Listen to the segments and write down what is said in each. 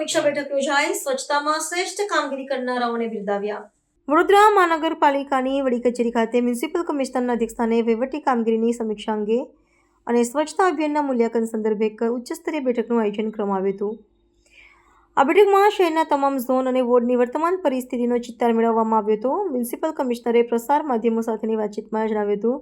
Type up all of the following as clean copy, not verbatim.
સમીક્ષા બેઠક યોજાઈ. સ્વચ્છતામાં શ્રેષ્ઠ કામગીરી કરનારાઓને બિરદાવ્યા. વડોદરા મહાનગરપાલિકાની વડી કચેરી ખાતે મ્યુનિસિપલ કમિશનરના અધ્યક્ષસ્થાને વહીવટી કામગીરીની સમીક્ષા અંગે અને સ્વચ્છતા અભિયાનના મૂલ્યાંકન સંદર્ભે એક ઉચ્ચસ્તરીય બેઠકનું આયોજન કરવામાં આવ્યું હતું. આ બેઠકમાં શહેરના તમામ ઝોન અને વોર્ડની વર્તમાન પરિસ્થિતિનો ચિત્તાર મેળવવામાં આવ્યો હતો. મ્યુનિસિપલ કમિશનરે પ્રસાર માધ્યમો સાથેની વાતચીતમાં જણાવ્યું હતું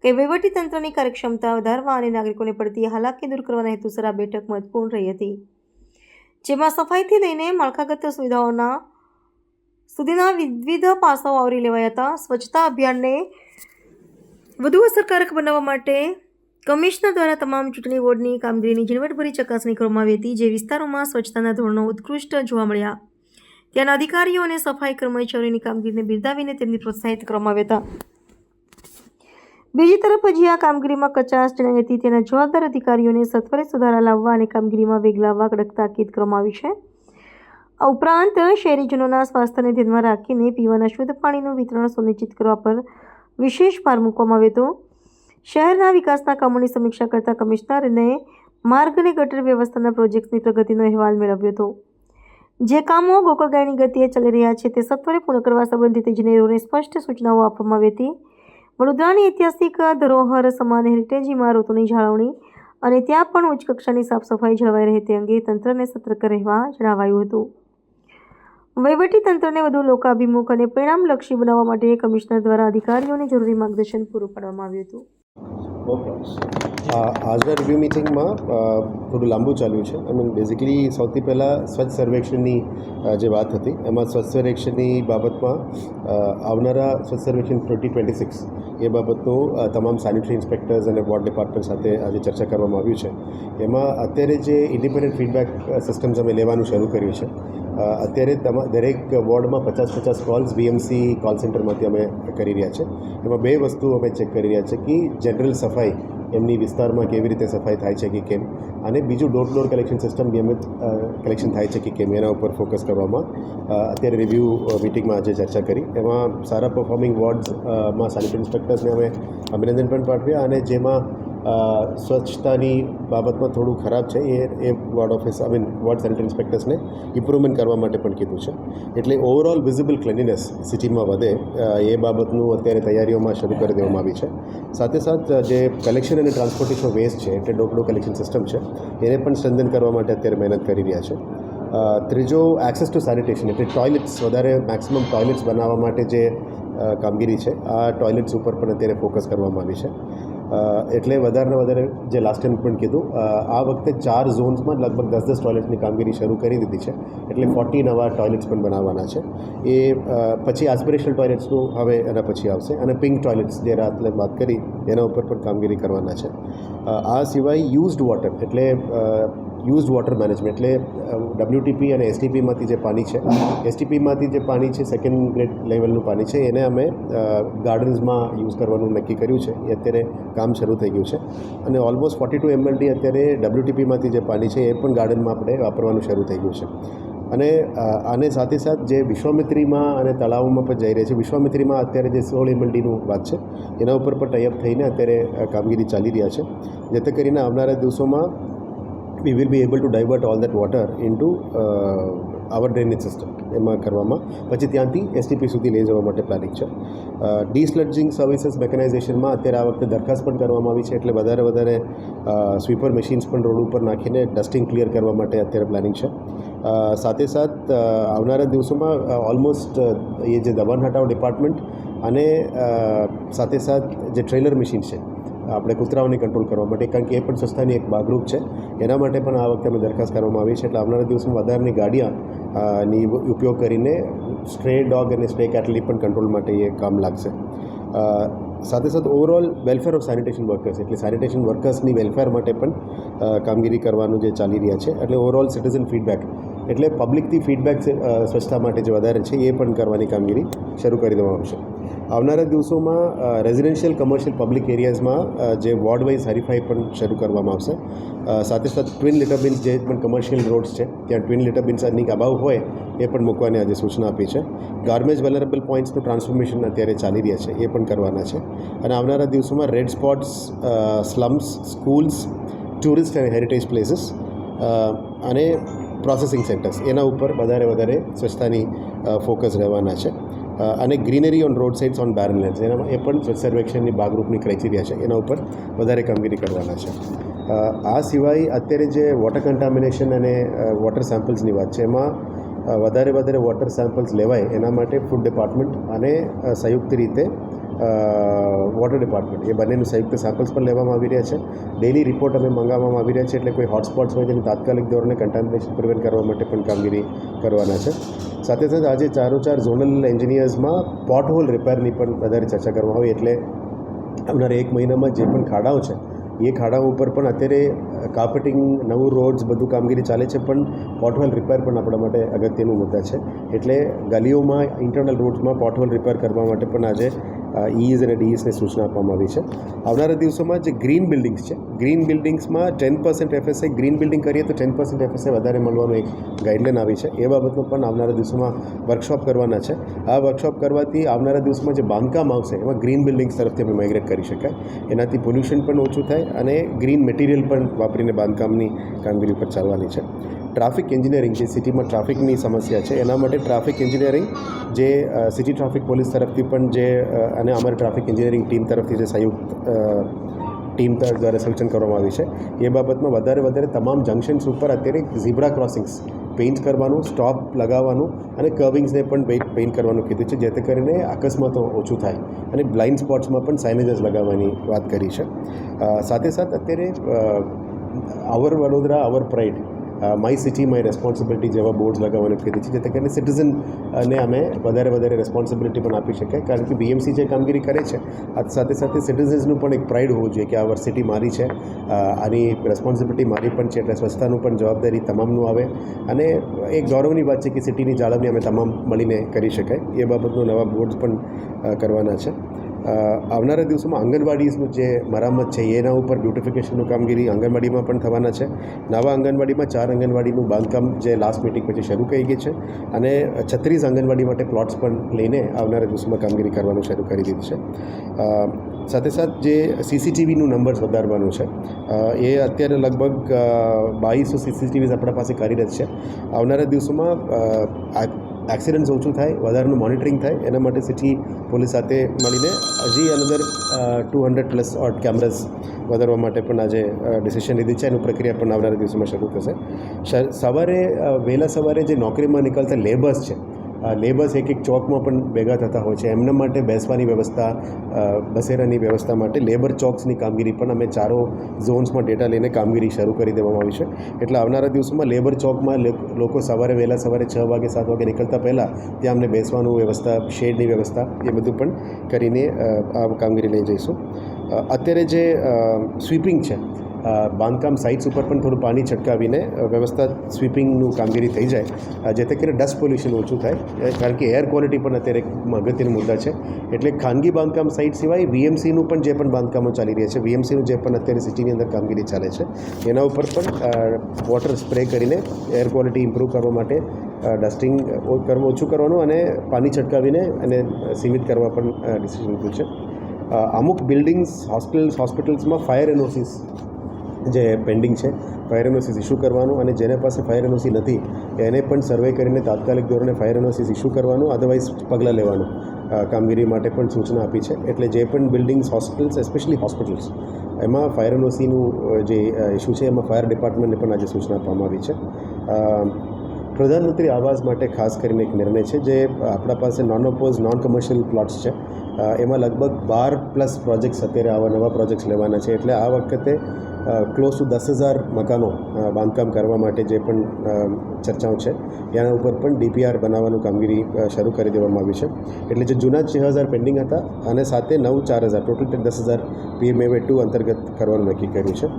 કે વહીવટીતંત્રની કાર્યક્ષમતા વધારવા અને નાગરિકોને પડતી હાલાકી દૂર કરવાના હેતુસર આ બેઠક મહત્વપૂર્ણ રહી હતી, જેમાં સફાઈથી લઈને માળખાગત સુવિધાઓના સુધીના વિવિધ પાસાઓ આવરી લેવાયા હતા. સ્વચ્છતા અભિયાનને વધુ અસરકારક બનાવવા માટે કમિશનર દ્વારા તમામ ચૂંટણી વોર્ડની કામગીરીની ઝીણવટભરી ચકાસણી કરવામાં આવી હતી. જે વિસ્તારોમાં સ્વચ્છતાના ધોરણો ઉત્કૃષ્ટ જોવા મળ્યા ત્યાંના અધિકારીઓ અને સફાઈ કર્મચારીઓની કામગીરીને બિરદાવીને તેમને પ્રોત્સાહિત કરવામાં આવ્યા હતા. બીજી તરફ હજી આ કામગીરીમાં કચાશ જણાઈ હતી તેના જવાબદાર અધિકારીઓને સત્વરે સુધારા લાવવા અને કામગીરીમાં વેગ લાવવા કડક તાકીદ કરવામાં આવી છે. આ ઉપરાંત શહેરીજનોના સ્વાસ્થ્યને ધ્યાનમાં રાખીને પીવાના શુદ્ધ પાણીનું વિતરણ સુનિશ્ચિત કરવા પર વિશેષ ભાર મૂકવામાં આવ્યો હતો. શહેરના વિકાસના કામોની સમીક્ષા કરતા કમિશનરને માર્ગ અને ગટર વ્યવસ્થાના પ્રોજેક્ટની પ્રગતિનો અહેવાલ મેળવ્યો હતો. જે કામો ગોકળગાયની ગતિએ ચાલી રહ્યા છે તે સત્વરે પૂર્ણ કરવા સંબંધિત ઇજનેરોને સ્પષ્ટ સૂચનાઓ આપવામાં આવી હતી. વડોદરાની ઐતિહાસિક ધરોહર સમાન હેરિટેજ ઇમારતોની જાળવણી અને ત્યાં પણ ઉચ્ચ કક્ષાની સાફ સફાઈ જળવાઈ રહે તે અંગે તંત્રને સતર્ક રહેવા જણાવાયું હતું. વહીવટી તંત્રને વધુ લોકાભિમુખ અને પરિણામલક્ષી બનાવવા માટે કમિશનર દ્વારા અધિકારીઓને જરૂરી માર્ગદર્શન પૂરું પાડવામાં આવ્યું હતું. આજના રિવ્યૂ મિટિંગમાં થોડું લાંબુ ચાલ્યું છે. આઈ મીન બેઝિકલી સૌથી પહેલાં સ્વચ્છ સર્વેક્ષણની જે વાત હતી એમાં સ્વચ્છ સર્વેક્ષણની બાબતમાં આવનારા સ્વચ્છ સર્વેક્ષણ 2026 એ બાબતનું તમામ સેનિટરી ઇન્સ્પેક્ટર્સ અને વોર્ડ ડિપાર્ટમેન્ટ સાથે આજે ચર્ચા કરવામાં આવ્યું છે. એમાં અત્યારે જે ઇન્ડિપેન્ડન્ટ ફીડબેક સિસ્ટમ્સ અમે લેવાનું શરૂ કર્યું છે. અત્યારે દરેક વોર્ડમાં 50-50 કોલ્સ બીએમસી કોલ સેન્ટરમાંથી અમે કરી રહ્યા છે. એમાં બે વસ્તુ અમે ચેક કરી રહ્યા છે કે જનરલ સફાઈ એમની વિસ્તારમાં કેવી રીતે સફાઈ થાય છે કે કેમ, અને બીજું door to door collection system નિયમિત કલેક્શન થાય છે કે કેમ એના ઉપર ફોકસ કરવામાં અત્યારે રિવ્યૂ મિટિંગમાં આજે ચર્ચા કરી. એમાં સારા પરફોર્મિંગ વોર્ડ્સમાં સેનિટરી ઇન્સ્પેક્ટર્સને અમે અભિનંદન પણ પાઠવ્યા, અને જેમાં સ્વચ્છતાની બાબતમાં થોડું ખરાબ છે એ વોર્ડ ઓફિસ વોર્ડ સેનિટરી ઇન્સ્પેક્ટર્સને ઇમ્પ્રુવમેન્ટ કરવા માટે પણ કીધું છે. એટલે ઓવરઓલ વિઝિબલ ક્લિનિનેસ સિટીમાં વધે એ બાબતનું અત્યારે તૈયારીઓમાં શરૂ કરી દેવામાં આવી છે. સાથે સાથ જે કલેક્શન અને ટ્રાન્સપોર્ટેશન વેસ્ટ છે એટલે door to door collection system છે એને પણ સ્ટ્રેન્થન કરવા માટે અત્યારે મહેનત કરી રહ્યા છે. ત્રીજો એક્સેસ ટુ સેનિટેશન એટલે ટોયલેટ્સ, વધારે મેક્સિમમ ટોયલેટ્સ બનાવવા માટે જે કામગીરી છે આ ટોયલેટ્સ ઉપર પણ અત્યારે ફોકસ કરવામાં આવી છે. એટલે વધારે જે લાસ્ટ ટાઈમ પણ કીધું આ વખતે 4 ઝોન્સમાં લગભગ 10-10 ટોયલેટ્સની કામગીરી શરૂ કરી દીધી છે. એટલે 40 નવા ટોયલેટ્સ પણ બનાવવાના છે. એ પછી આસ્પિરેશનલ ટોયલેટ્સનું હવે એના પછી આવશે, અને પિંક ટોયલેટ્સ જે રાત્રે વાત કરી એના ઉપર પણ કામગીરી કરવાના છે. આ સિવાય યુઝડ વોટર એટલે યુઝડ વોટર મેનેજમેન્ટ એટલે WTP અને STPમાંથી જે પાણી છે, STPમાંથી જે પાણી છે સેકન્ડ ગ્રેડ લેવલનું પાણી છે એને અમે ગાર્ડન્સમાં યુઝ કરવાનું નક્કી કર્યું છે. એ અત્યારે કામ શરૂ થઈ ગયું છે, અને ઓલમોસ્ટ 42 MLD અત્યારે WTPમાંથી જે પાણી છે એ પણ ગાર્ડનમાં આપણે વાપરવાનું શરૂ થઈ ગયું છે. અને આને સાથે સાથ જે વિશ્વામિત્રીમાં અને તળાવોમાં પણ જઈ રહી છે. વિશ્વામિત્રીમાં અત્યારે જે 16 MLDનું વાત છે એના ઉપર પણ ટાઈઅપ થઈને અત્યારે કામગીરી ચાલી રહ્યા છે, જેથી કરીને આવનારા દિવસોમાં we will be able to divert all that water into our drainage system એમાં કરવામાં પછી ત્યાંથી STP સુધી લઈ જવા માટે પ્લાનિંગ છે. ડીસ્લડજિંગ સર્વિસીસ મેકેનાઇઝેશનમાં અત્યારે આ વખતે દરખાસ્ત પણ કરવામાં આવી છે, એટલે વધારે સ્વીપર મશીન્સ પણ રોડ ઉપર નાખીને ડસ્ટિંગ ક્લિયર કરવા માટે અત્યારે પ્લાનિંગ છે. સાથે સાથ આવનારા દિવસોમાં ઓલમોસ્ટ એ જે દબાણ હટાવ ડિપાર્ટમેન્ટ અને સાથે સાથ જે ટ્રેલર મશીન છે આપણે કૂતરાઓને કંટ્રોલ કરવા માટે, કારણ કે એ પણ સ્વચ્છતાની એક ભાગરૂપ છે, એના માટે પણ આ વખતે અમે દરખાસ્ત કરવામાં આવી છે. એટલે આવનારા દિવસમાં વધારાની ગાડીની ઉપયોગ કરીને સ્ટ્રે ડોગ અને સ્ટ્રે કેટલની પણ કંટ્રોલ માટે એ કામ લાગશે. સાથે સાથે overall welfare of sanitation workers એટલે સેનિટેશન વર્કર્સની વેલફેર માટે પણ કામગીરી કરવાનું જે ચાલી રહ્યા છે. એટલે ઓવરઓલ સિટીઝન ફીડબેક એટલે પબ્લિકથી ફીડબેક સ્વચ્છતા માટે જે વધારે છે એ પણ કરવાની કામગીરી શરૂ કરી દેવામાં આવશે. આવનારા દિવસોમાં રેઝિડેન્શિયલ કમર્શિયલ પબ્લિક એરિયાઝમાં જે વોર્ડ વાઇઝ હરીફાઈ પણ શરૂ કરવામાં આવશે. સાથે સાથે ટ્વિન લિટર બિન્સ જે પણ કમર્શિયલ રોડ્સ છે ત્યાં ટ્વિન લિટર બિન્સની અભાવ હોય એ પણ મૂકવાની આજે સૂચના આપી છે. ગાર્બેજ વેલરેબલ પોઈન્ટ્સનું ટ્રાન્સફોર્મેશન અત્યારે ચાલી રહ્યા છે, એ પણ કરવાના છે. અને આવનારા દિવસોમાં red spots, slums, schools, tourist અને હેરિટેજ પ્લેસીસ અને પ્રોસેસિંગ સેન્ટર્સ એના ઉપર વધારે સ્વચ્છતાની ફોકસ રહેવાના છે. અને greenery on road sides on barren lands એનામાં એ પણ સ્વચ્છ સર્વેક્ષણની ભાગરૂપની ક્રાઇટેરિયા છે, એના ઉપર વધારે કામગીરી કરવાના છે. આ સિવાય અત્યારે જે વોટર કન્ટામિનેશન અને વોટર સેમ્પલ્સની વાત છે, એમાં વધારે વોટર સેમ્પલ્સ લેવાય એના માટે ફૂડ ડિપાર્ટમેન્ટ અને સંયુક્ત રીતે વોટર ડિપાર્ટમેન્ટ એ બંનેનું સંયુક્ત સેમ્પલ્સ પણ લેવામાં આવી રહ્યા છે. ડેલી રિપોર્ટ અમે મંગાવવામાં આવી રહ્યા છે, એટલે કોઈ હોટસ્પોટ્સ હોય જેને તાત્કાલિક ધોરણે કન્ટામિનેશન પ્રિવેન્ટ કરવા માટે પણ કામગીરી કરવાના છે. સાથે આજે 4 ઝોનલ એન્જિનિયર્સમાં પોટ હોલ રિપેરની પણ વધારે ચર્ચા કરવામાં આવી, એટલે આવનારા 1 મહિનામાં જે પણ ખાડાઓ છે એ ખાડાઓ ઉપર પણ અત્યારે કાર્પેટિંગ, નવું રોડ્સ બધું કામગીરી ચાલે છે, પણ પોટહોલ રિપેર પણ આપણા માટે અગત્યનું મુદ્દા છે. એટલે ગલીઓમાં, ઇન્ટરનલ રોડ્સમાં પોટહોલ રિપેર કરવા માટે પણ આજે ઈઝ અને ડીઈસને સૂચના આપવામાં આવી છે. આવનારા દિવસોમાં જે ગ્રીન બિલ્ડિંગ્સ છે, ગ્રીન બિલ્ડિંગ્સમાં 10% FSI, ગ્રીન બિલ્ડિંગ કરીએ તો 10% FSI વધારે મળવાનું એક ગાઈડલાઈન આવી છે. એ બાબતનો પણ આવનારા દિવસોમાં વર્કશોપ કરવાના છે. આ વર્કશોપ કરવાથી આવનારા દિવસમાં જે બાંધકામ આવશે એમાં ગ્રીન બિલ્ડિંગ્સ તરફથી અમે માઇગ્રેટ કરી શકાય, એનાથી પોલ્યુશન પણ ઓછું થાય અને ગ્રીન મટીરિયલ પણ વાપરીને બાંધકામની કામગીરી પર ચાલવાની છે. ટ્રાફિક એન્જિનિયરિંગ, જે સિટીમાં ટ્રાફિકની સમસ્યા છે એના માટે ટ્રાફિક એન્જિનિયરિંગ જે સિટી ટ્રાફિક પોલીસ તરફથી પણ જે અને અમારી ટ્રાફિક એન્જિનિયરિંગ ટીમ તરફથી જે સંયુક્ત ટીમ દ્વારા સૂચન કરવામાં આવી છે, એ બાબતમાં વધારે તમામ જંકશન્સ ઉપર અત્યારે ઝીબ્રા ક્રોસિંગ્સ પેઇન્ટ કરવાનું, સ્ટોપ લગાવવાનું અને કર્વિંગ્સને પણ પેઇન્ટ કરવાનું કીધું છે, જેથી કરીને અકસ્માતો ઓછું થાય અને બ્લાઇન્ડ સ્પોટ્સમાં પણ સાઇનેજીસ લગાવવાની વાત કરી છે. સાથે અત્યારે our Vadodara, our pride, my city my responsibility જેવા બોર્ડ્સ લગાવવાનું કીધી છે, જેથી કરીને સિટીઝનને અમે વધારે રેસ્પોન્સિબિલિટી પણ આપી શકાય. કારણ કે BMC જે કામગીરી કરે છે, સાથે સિટીઝન્સનું પણ એક પ્રાઇડ હોવું જોઈએ કે આ સિટી મારી છે, આની રેસ્પોન્સિબિલિટી મારી પણ છે, એટલે સ્વચ્છતાનું પણ જવાબદારી તમામનું આવે અને એક ગૌરવની વાત છે કે સિટીની જાળવણી અમે તમામ મળીને કરી શકાય. એ બાબતનું નવા બોર્ડ્સ પણ કરવાના છે. આવનારા દિવસોમાં આંગણવાડીનું જે મરામત છે એના ઉપર બ્યુટિફિકેશનનું કામગીરી આંગણવાડીમાં પણ થવાના છે. નવા આંગણવાડીમાં 4 આંગણવાડીનું બાંધકામ જે લાસ્ટ મીટિંગ પછી શરૂ થઈ ગઈ છે અને 36 આંગણવાડી માટે પ્લોટ્સ પણ લઈને આવનારા દિવસોમાં કામગીરી કરવાનું શરૂ કરી દીધું છે. સાથે જે CCTVનું નંબર્સ વધારવાનું છે, એ અત્યારે લગભગ 2200 CCTVs આપણા પાસે કાર્યરત છે. આવનારા દિવસોમાં એક્સિડન્ટ્સ ઓછું થાય, વધારાનું મોનિટરિંગ થાય, એના માટે સિટી પોલીસ સાથે મળીને હજી અનધર 200+ ઓડ કેમેરાઝ વધારવા માટે પણ આજે ડિસિશન લીધી છે. એનું પ્રક્રિયા પણ આવનારા દિવસોમાં શરૂ થશે. વહેલા સવારે જે નોકરીમાં નીકળતા લેબર્સ છે, લેબર્સ એક ચોકમાં પણ ભેગા થતા હોય છે, એમના માટે બેસવાની વ્યવસ્થા, બસેરાની વ્યવસ્થા માટે લેબર ચોક્સની કામગીરી પણ અમે 4 ઝોન્સમાં ડેટા લઈને કામગીરી શરૂ કરી દેવામાં આવી છે. એટલે આવનારા દિવસોમાં લેબર ચોકમાં લોકો વહેલા સવારે 6 વાગે 7 વાગે નીકળતા પહેલાં ત્યાં અમને બેસવાનું વ્યવસ્થા, શેડની વ્યવસ્થા, એ બધું પણ કરીને આ કામગીરી લઈ જઈશું. અત્યારે જે સ્વીપિંગ છે, બાંધકામ સાઇટ્સ ઉપર પણ થોડું પાણી છટકાવીને વ્યવસ્થા સ્વીપિંગનું કામગીરી થઈ જાય, જેથી કરીને ડસ્ટ પોલ્યુશન ઓછું થાય, કારણ કે એર ક્વોલિટી પણ અત્યારે એક અગત્યનો મુદ્દા છે. એટલે ખાનગી બાંધકામ સાઇટ સિવાય VMCનું પણ જે પણ બાંધકામો ચાલી રહ્યા છે, VMCનું જે પણ અત્યારે સિટીની અંદર કામગીરી ચાલે છે, એના ઉપર પણ વોટર સ્પ્રે કરીને એર ક્વોલિટી ઇમ્પ્રૂવ કરવા માટે ડસ્ટિંગ ઓછું કરવાનું અને પાણી છટકાવીને એને સીમિત કરવા પણ ડિસિઝન લીધું છે. અમુક બિલ્ડિંગ્સ, હોસ્પિટલ્સમાં ફાયર NOCs જે પેન્ડિંગ છે, ફાયર NOCs ઇસ્યુ કરવાનું અને જેને પાસે ફાયર NOC નથી એને પણ સર્વે કરીને તાત્કાલિક ધોરણે ફાયર NOCs ઇસ્યુ કરવાનું, અધરવાઇઝ પગલાં લેવાનું કામગીરી માટે પણ સૂચના આપી છે. એટલે જે પણ બિલ્ડિંગ્સ, હોસ્પિટલ્સ, એસ્પેશિયલી હોસ્પિટલ્સ, એમાં ફાયર NOCનું જે ઇસ્યુ છે એમાં ફાયર ડિપાર્ટમેન્ટને પણ આજે સૂચના આપવામાં આવી છે. પ્રધાનમંત્રી આવાસ માટે ખાસ કરીને એક નિર્ણય છે, જે આપણા પાસે નોન કમર્શિયલ પ્લોટ્સ છે, એમાં લગભગ 12+ પ્રોજેક્ટ્સ અત્યારે આવા નવા પ્રોજેક્ટ્સ લેવાના છે. એટલે આ વખતે ક્લોઝ ટુ 10,000 મકાનો બાંધકામ કરવા માટે જે પણ ચર્ચાઓ છે એના ઉપર પણ DPR બનાવવાનું કામગીરી શરૂ કરી દેવામાં આવી છે. એટલે જે જૂના 6,000 પેન્ડિંગ હતા અને સાથે 4,000 ટોટલ 10,000 PMAY 2 અંતર્ગત કરવાનું નક્કી કર્યું છે.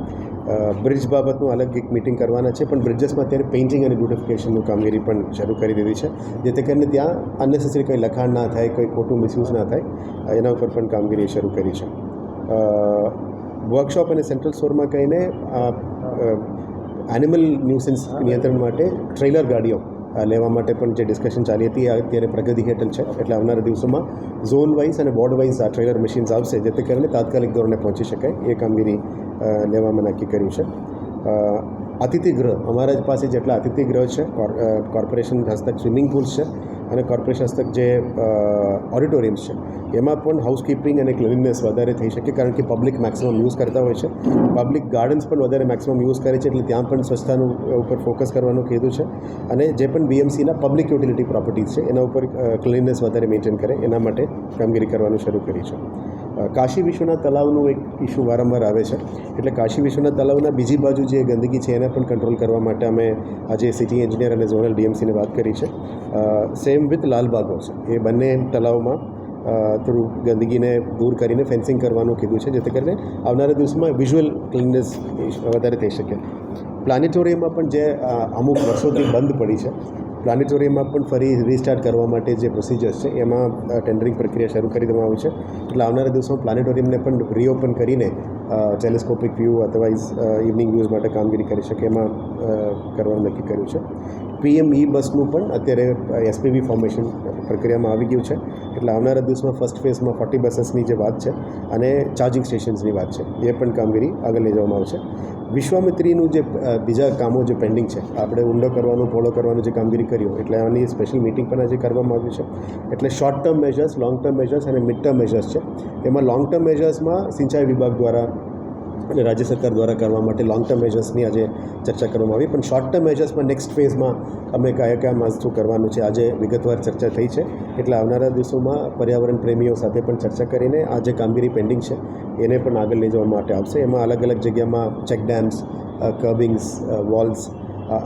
બ્રિજ બાબતનું અલગ એક મિટિંગ કરવાના છે, પણ બ્રિજેસમાં અત્યારે પેઇન્ટિંગ અને બ્યુટિફિકેશનનું કામગીરી પણ શરૂ કરી દીધી છે, જેથી કરીને ત્યાં અનનેસેસરી કંઈ લખાણ ના થાય, કોઈ ખોટું મિસયુઝ ના થાય, એના ઉપર પણ કામગીરી શરૂ કરી છે. વર્કશોપ અને સેન્ટ્રલ સ્ટોરમાં કહીને એનિમલ ન્યુસન્સ નિયંત્રણ માટે ટ્રેલર ગાડીઓ લેવા માટે પણ જે ડિસ્કશન ચાલી હતી અત્યારે પ્રગતિ હેઠળ છે. એટલે આવનારા દિવસોમાં ઝોન વાઇઝ અને બોર્ડ વાઇઝ આ ટ્રેલર મશીન્સ આવશે, જેથી કરીને તાત્કાલિક ધોરણે પહોંચી શકાય, એ કામગીરી લેવામાં નક્કી કર્યું છે. અતિથિગૃહ અમારા જ પાસે જેટલા અતિથિગૃહ છે કોર્પોરેશન હસ્તક સ્વિમિંગ પુલ્સ છે અને કોર્પોરેશન હસ્તક જે ઓડિટોરિયમ્સ છે એમાં પણ હાઉસકીપિંગ અને ક્લિનિંગનેસ વધારે થઈ શકે, કારણ કે પબ્લિક મેક્સિમમ યુઝ કરતા હોય છે. પબ્લિક ગાર્ડન્સ પણ વધારે મેક્સિમમ યુઝ કરે છે, એટલે ત્યાં પણ સ્વચ્છતાનું ઉપર ફોકસ કરવાનું કીધું છે. અને જે પણ બીએમસીના પબ્લિક યુટિલિટી પ્રોપર્ટીઝ છે એના ઉપર ક્લિનિંગનેસ વધારે મેન્ટેન કરે એના માટે કામગીરી કરવાનું શરૂ કરી છે. કાશી વિશ્વનાથ તલાવનું એક ઇસ્યુ વારંવાર આવે છે, એટલે કાશી વિશ્વનાથ તલાવના બીજી બાજુ જે ગંદકી છે એને પણ કંટ્રોલ કરવા માટે અમે આજે સિટી એન્જિનિયર અને ઝોનલ ડીએમસીને વાત કરી છે. સેમ વિથ લાલબાગ છે, એ બંને તલાવમાં થોડું ગંદકીને દૂર કરીને ફેન્સિંગ કરવાનું કીધું છે, જેથી કરીને આવનારા દિવસમાં વિઝ્યુઅલ ક્લીનનેસ વધારે થઈ શકે. પ્લાનેટોરિયમમાં પણ જે અમુક વર્ષોથી બંધ પડી છે, પ્લાનેટોરિયમમાં પણ ફરી રીસ્ટાર્ટ કરવા માટે જે પ્રોસિજર્સ છે એમાં ટેન્ડરિંગ પ્રક્રિયા શરૂ કરી દેવામાં આવી છે. એટલે આવનારા દિવસોમાં પ્લાનેટોરિયમને પણ રીઓપન કરીને telescopic view otherwise evening views માટે કામગીરી કરી શકે એમાં કરવાનું નક્કી કર્યું છે. PM બસનું પણ અત્યારે SPV ફોર્મેશન પ્રક્રિયામાં આવી ગયું છે, એટલે આવનારા દિવસમાં ફર્સ્ટ ફેઝમાં 40 બસીસની જે વાત છે અને ચાર્જિંગ સ્ટેશન્સની વાત છે એ પણ કામગીરી આગળ લઈ જવામાં આવશે. વિશ્વામિત્રીનું જે બીજા કામો જે પેન્ડિંગ છે, આપણે ઊંડો કરવાનું પહોળો કરવાનું જે કામગીરી કર્યું, એટલે આની સ્પેશિયલ મિટિંગ પણ આજે કરવામાં આવ્યું છે. એટલે short term measures, long term measures અને મિડ ટર્મ મેજર્સ છે. એમાં લોંગ ટર્મ મેજર્સમાં સિંચાઈ વિભાગ દ્વારા અને રાજ્ય સરકાર દ્વારા કરવા માટે લોંગ ટર્મ મેજર્સની આજે ચર્ચા કરવામાં આવી. પણ શોર્ટ ટર્મ મેજર્સમાં નેક્સ્ટ ફેઝમાં અમે કયા વસ્તુ કરવાનું છે આજે વિગતવાર ચર્ચા થઈ છે. એટલે આવનારા દિવસોમાં પર્યાવરણ પ્રેમીઓ સાથે પણ ચર્ચા કરીને આ જે કામગીરી પેન્ડિંગ છે એને પણ આગળ લઈ જવા માટે આવશે. એમાં અલગ અલગ જગ્યામાં ચેક ડેમ્સ, કર્બિંગ્સ, વોલ્સ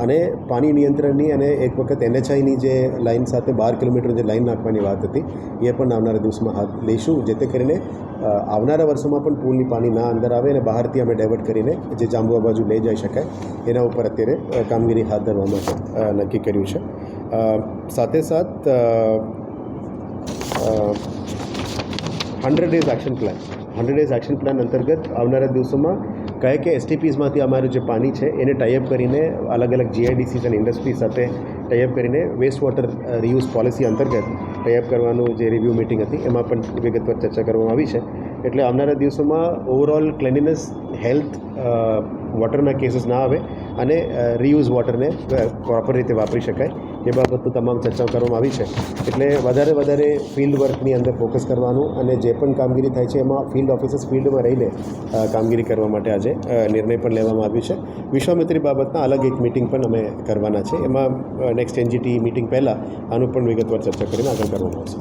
અને પાણી નિયંત્રણની અને એક વખત NHIની જે લાઇન સાથે 12 કિલોમીટર જે લાઇન નાખવાની વાત હતી એ પણ આવનારા દિવસમાં હાથ લઈશું, જેથી કરીને આવનારા વર્ષોમાં પણ પૂલની પાણી ના અંદર આવે અને બહારથી અમે ડાયવર્ટ કરીને જે જાંબુઆ બાજુ લઈ જઈ શકાય એના ઉપર અત્યારે કામગીરી હાથ ધરવા માટે નક્કી કર્યું છે. સાથે સાથ 100 days action plan 100 days action plan અંતર્ગત આવનારા દિવસોમાં કયા STPsમાંથી અમારું જે પાણી છે એને ટાઈઅપ કરીને અલગ અલગ GIDCs અને ઇન્ડસ્ટ્રી સાથે ટાઈઅપ કરીને વેસ્ટ વોટર રીયુઝ પોલિસી અંતર્ગત ટાઈઅપ કરવાનું જે રિવ્યૂ મિટિંગ હતી એમાં પણ વિગતવાર ચર્ચા કરવામાં આવી છે. એટલે આવનારા દિવસોમાં ઓવરઓલ ક્લેનલીનેસ, હેલ્થ, વોટરના કેસીસ ના આવે અને રીયુઝ વોટરને પ્રોપર રીતે વાપરી શકાય એ બાબતનું તમામ ચર્ચાઓ કરવામાં આવી છે. એટલે વધારે ફિલ્ડ વર્કની અંદર ફોકસ કરવાનું અને જે પણ કામગીરી થાય છે એમાં ફિલ્ડ ઓફિસર્સ ફિલ્ડમાં રહીને કામગીરી કરવા માટે આજે નિર્ણય પણ લેવામાં આવ્યો છે. વિશ્વામિત્રી બાબતના અલગ એક મિટિંગ પણ અમે કરવાના છે, એમાં નેક્સ્ટ NGT મિટિંગ પહેલાં આનું પણ વિગતવાર ચર્ચા કરીને આગળ કરવામાં આવશે.